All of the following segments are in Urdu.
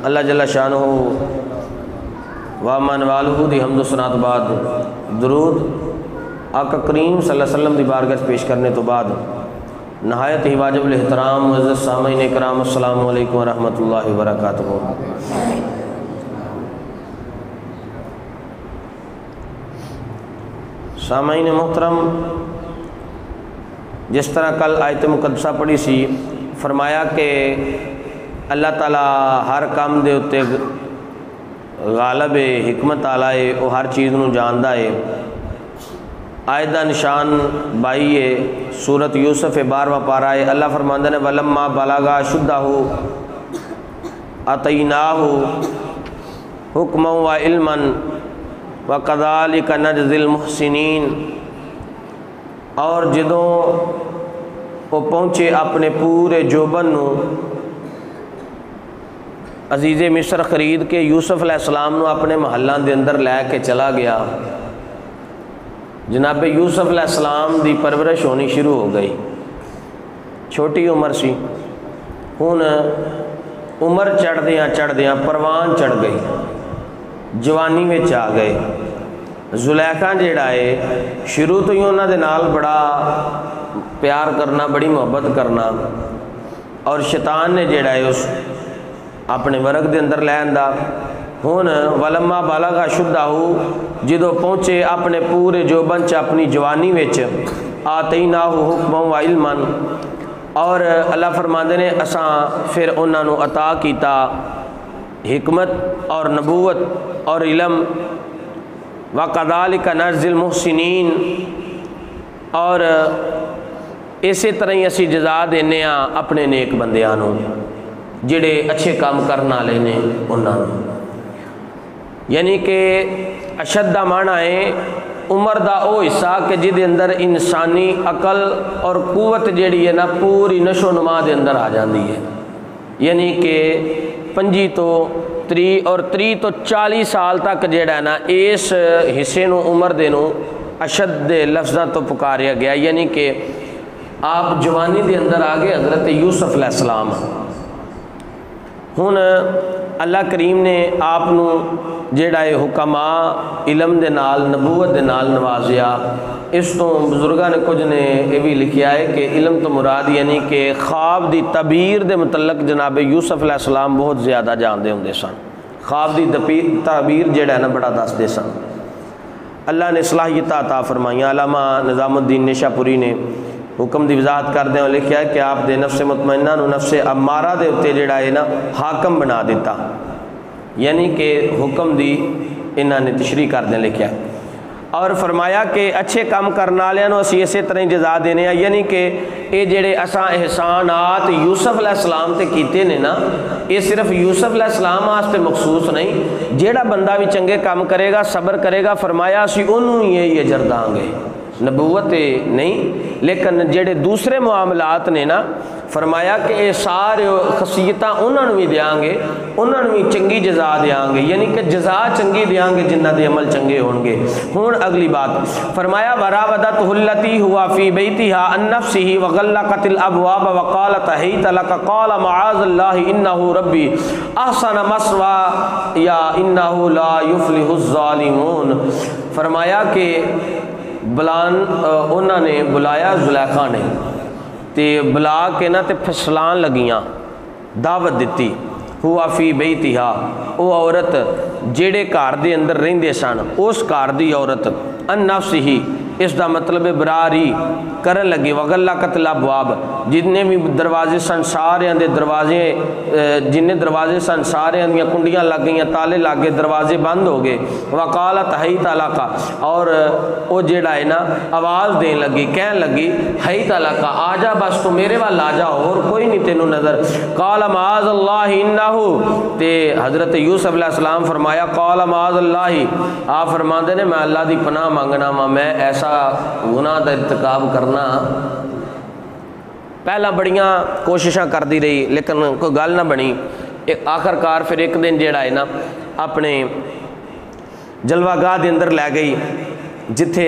اللہ جل شانہ و من والہ دی حمد و ثنا تو بعد درود آقا کریم صلی اللہ علیہ وسلم دی بارگاہ پیش کرنے تو بعد نہایت ہی واجب الاحترام معزز سامعین اکرام السلام علیکم ورحمۃ اللہ وبرکاتہ۔ سامعین محترم، جس طرح کل آیت مقدسہ پڑھی سی، فرمایا کہ اللہ تعالیٰ ہر کام دے اتے غالب ہے، حکمت والا ہے، وہ ہر چیز نو جاندا ہے۔ آیت دا نشان 22 ہے، سورۃ یوسف 12واں پارہ ہے۔ اللہ فرماندا نے ولما بلغ اشدہ آتیناہ حکما و علما وکذالک نجزی المحسنین، اور جدوں وہ پہنچے اپنے پورے جوبن نو، عزیز مصر خرید کے یوسف علیہ السلام نو اپنے محلاں دے اندر لے کے چلا گیا۔ جناب یوسف علیہ السلام دی پرورش ہونی شروع ہو گئی، چھوٹی عمر سی، ہن عمر چڑھدیاں پروان چڑھ گئی، جوانی وچ آ گئے۔ زلیخا جیڑا ہے شروع تو ہی انہاں دے نال بڑا پیار کرنا، بڑی محبت کرنا، اور شیطان نے جیڑا ہے اس اپنے ورق دے اندر لے آندا۔ ہن ولما بلغ اشدہ، جدو پہنچے اپنے پورے جوبن چ اپنی جوانی وچ، آتیناہ حکما و علما، اور اللہ فرماندے نے اساں پھر انہاں نو عطا کیتا حکمت اور نبوت اور علم، وَكَذَلِكَ نَجْزِي الْمُحْسِنِينَ، اور اسی طرح ہی اسی جزا دینے ہاں اپنے نیک بندیاں نو، جڑے اچھے کام کرنا والے نے انہاں نو۔ یعنی کہ اشد دا معنی ہے عمر دا او حصہ کہ جدے اندر انسانی عقل اور قوت جیڑی ہے نا پوری نشو نما دے اندر آ جاندی ہے۔ یعنی کہ 25 تو 30 اور 30 تو 40 سال تک جیڑا ہے نا اس حصے نو عمر دے نو اشد لفظاں تو پکاریا گیا، یعنی کہ آپ جوانی دے اندر آگے حضرت یوسف علیہ السلام۔ ہن اللہ کریم نے آپ نو جیڑا ہے حکما علم دے نال نبوت دے نال نوازیا۔ اس تو بزرگاں نے کچھ نے یہ بھی لکھیا ہے کہ علم تو مراد یعنی کہ خواب دی تعبیر دے متعلق جناب یوسف علیہ السلام بہت زیادہ جاندے ہوندے سن، خواب دی تعبیر جیڑا ہے نا بڑا دس دے سن۔ اللہ نے صلاحیت عطا فرمائیاں۔ علامہ نظام الدین نیشا پوری نے حکم دی وضاحت کردے ہوئے لکھیا ہے کہ آپ دے نفس مطمئنہ نو نفس امارہ دے اتے جیڑا ہے نا حاکم بنا دیتا، یعنی کہ حکم دی انہاں نے تشریح کردے لکھیا ہے، اور فرمایا کہ اچھے کام کرنے والوں اسی اسی طرح جزا دینے ہیں۔ یعنی کہ یہ جڑے اساں احسانات یوسف علیہ السلام تے کیتے نے نا، یہ صرف یوسف علیہ السلام واسطے مخصوص نہیں، جیڑا بندہ بھی چنگے کام کرے گا، صبر کرے گا، فرمایا اسی انہوں یہ اجر داں گے، نبوت نہیں لیکن جڑے دوسرے معاملات نے نا، فرمایا کہ یہ سارے خصیتاں انہوں نے بھی دیاں گے، انہوں نے بھی چنگی جزا دیاں گے، یعنی کہ جزا چنگی دیاں گے جنہ دے عمل چنگے ہون گے۔ ہون اگلی بات فرمایا وراودته التي هو في بيتها عن نفسه وغلقت الابواب وقالت هيت لك قال معاذ الله انه ربي احسن مثواي انه لا يفلح الظالمون۔ فرمایا کہ انہوں نے بلایا زلیخا نے تے بلا کے نا تے پھسلان لگیاں، دعوت دیتی، ہوا فی بیتہا، او عورت جیڑے گھر دے اندر رہندے سن اس گھر دی عورت، ان نفس ہی اس دا مطلب براری کرن لگی، وغلقت الابواب، جتنے بھی دروازے سن سارے دے دروازے، جنہیں دروازے سن سارے دیاں کنڈیاں لگ گئیں، تالے لگ گئے، دروازے بند ہو گئے۔ وقالت حیت لک، اور او جیڑا ہے نا آواز دین لگی، کہن لگی حیت لک، آ جا بس تو میرے وال آ جا، اور کوئی نہیں تینوں نظر۔ قال معاذ اللہ انہ، تے حضرت یوسف علیہ السلام فرمایا قال معاذ اللہ، آپ فرماندے نے میں اللہ دی پناہ مانگنا وا، میں ایسا گناہ دا ارتکاب کرنا۔ پہلا بڑیاں کوششاں کردی رہی لیکن کوئی گل نہ بنی، آخر کار پھر ایک دن جیڑا ہے نا اپنے جلوہ گاہ دے اندر لے گئی، جتھے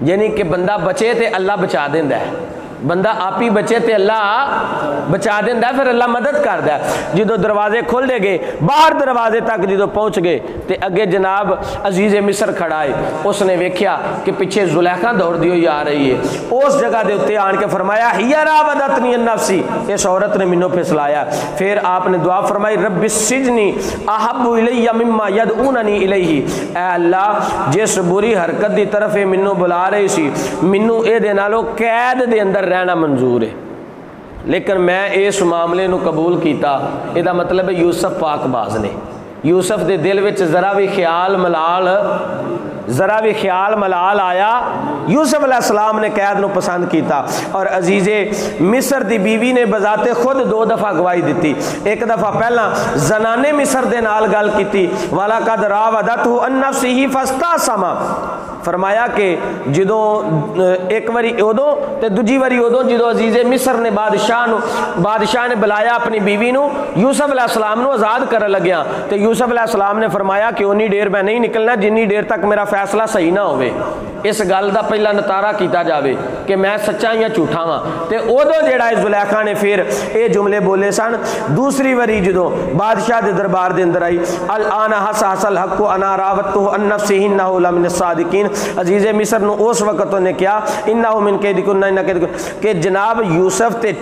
یعنی کہ بندہ بچے تے اللہ بچا دیندا ہے، بندہ آپ ہی بچے تے اللہ بچا دیندا ہے، پھر اللہ مدد کردا ہے۔ جدو دروازے کھل دے گئے، باہر دروازے تک جدو پہنچ گئے تے اگے جناب عزیز مصر کھڑا ہے، اس نے ویکھیا کہ پیچھے زلیخا دوڑ دی ہوئی آ رہی ہے، اس جگہ دے اتنے آن کے فرمایا ہی راودتنی عن نفسی، اس عورت نے مینوں پھسلایا۔ پھر آپ نے دعا فرمائی رب السجن احب الی مما یدعوننی الیہ، اے اللہ جس بری حرکت دی طرف مینوں بلا رہی سی، مینوں اے دے نالوں قید دے اندر رہنا منظور ہے، لیکن میں اس معاملے نو قبول کیتا۔ یہ مطلب ہے یوسف پاک باز نے، یوسف دے دل وچ ذرا بھی خیال ملال آیا، یوسف علیہ السلام نے قید نو پسند کیتا، اور عزیز مصر دی بیوی نے بذات خود 2 دفعہ گواہی دیتی۔ ایک دفعہ پہلا زنانے مصر دے نال گل کیتی، وَلَقَدْ رَاوَدَتْهُ عَن نَفْسِهِ فَاسْتَعْصَمَ، فرمایا کہ جدوں ایک واری ادوں تے دوجی واری ادوں جدوں عزیز مصر نے بادشاہ نے بلایا اپنی بیوی نو، یوسف علیہ السلام نو آزاد کرن لگیا، تے یوسف علیہ السلام نے فرمایا کہ اونی دیر میں نہیں نکلنا جنی دیر تک میرا فیصلہ صحیح نہ ہوئے، اس گل دا پہلا نتارا کیتا جاوے کہ میں سچا یا جھوٹا ہاں۔ تے ادوں جیڑا زلیخا نے پھر اے جملے بولے سن۔ دوسری واری جدوں بادشاہ دے دربار دے اندر آئی، الان حصحص الحق انا راودتہ عن نفسہ انہ لمن الصادقین، عزیز مصر نو اس وقت نے کیا انہ من کیدکن انہ کیدکن، کہ جناب یوسف تے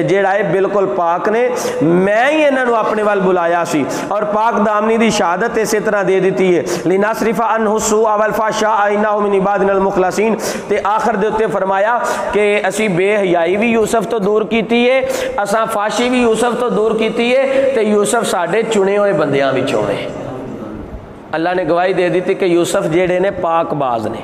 جیڑا ہے بالکل پاک نے، میں ہی انہاں نو اپنے وال بلایا سی، اور پاک دامنی دی شہادت اسی طرح دے دیتی ہے، لنصرف عنہ السوء والفحشاء انہ من عبادنا المخلصین۔ تے آخر دے تے فرمایا کہ اسی بے حیائی بھی یوسف تو دور کیتی ہے، اساں فاشی بھی یوسف تو دور کیتی ہے، تے یوسف ساڈے چنے ہوئے بندیاں وچوں ہے۔ اللہ نے گواہی دے دیتی کہ یوسف جیڑے نے پاک باز نے۔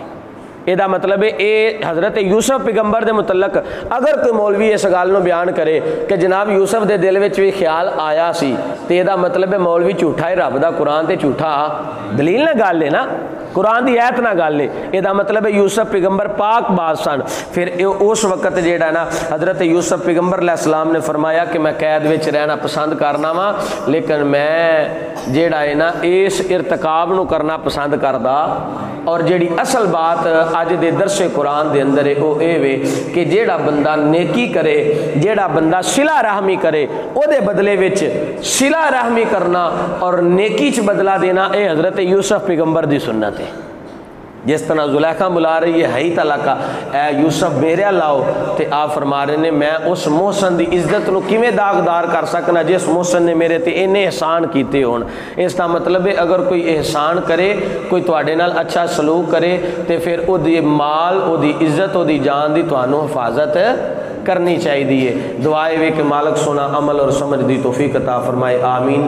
یہ مطلب ہے اے حضرت یوسف پیغمبر دے متعلق اگر کوئی مولوی اس گل نو بیان کرے کہ جناب یوسف دے دل وچ بھی خیال آیا سی، تے یہ مطلب ہے مولوی جھوٹا ہے، رب دا قرآن تے جھوٹا دلیل نہ گل ہے نا، قرآن دی آیت نہ گل ہے، یہ مطلب ہے یوسف پیغمبر پاک باز سن۔ پھر اس وقت جیڑا نا حضرت یوسف پیغمبر علیہ السلام نے فرمایا کہ میں قید وچ رہنا پسند کرنا وا، لیکن میں جیڑا ہے نا اس ارتکاب نو کرنا پسند کردا، اور جیڑی اصل بات اج دے درس قرآن دے اندر ہے او اے وے کہ جیڑا بندہ نیکی کرے، جیڑا بندہ صلہ رحمی کرے، او دے بدلے وچ صلہ رحمی کرنا اور نیکی چ بدلہ دینا، اے حضرت یوسف پیغمبر دی سنت ہے۔ جس طرح زلیخا بلا رہی ہے ہی تلاکا اے یوسف میرے لاؤ، تے آپ فرما رہے نے میں اس محسن دی عزت نو کیویں داغدار کر سکنا جس محسن نے میرے تے اینے احسان کیتے ہون۔ اس کا مطلب ہے اگر کوئی احسان کرے، کوئی تواڈے نال اچھا سلوک کرے، تے پھر او دی مال، او دی عزت، او دی جان دی تانوں حفاظت کرنی چاہیے۔ دعائے وے کہ مالک سونا عمل اور سمجھ دی توفیق عطا فرمائے، آمین۔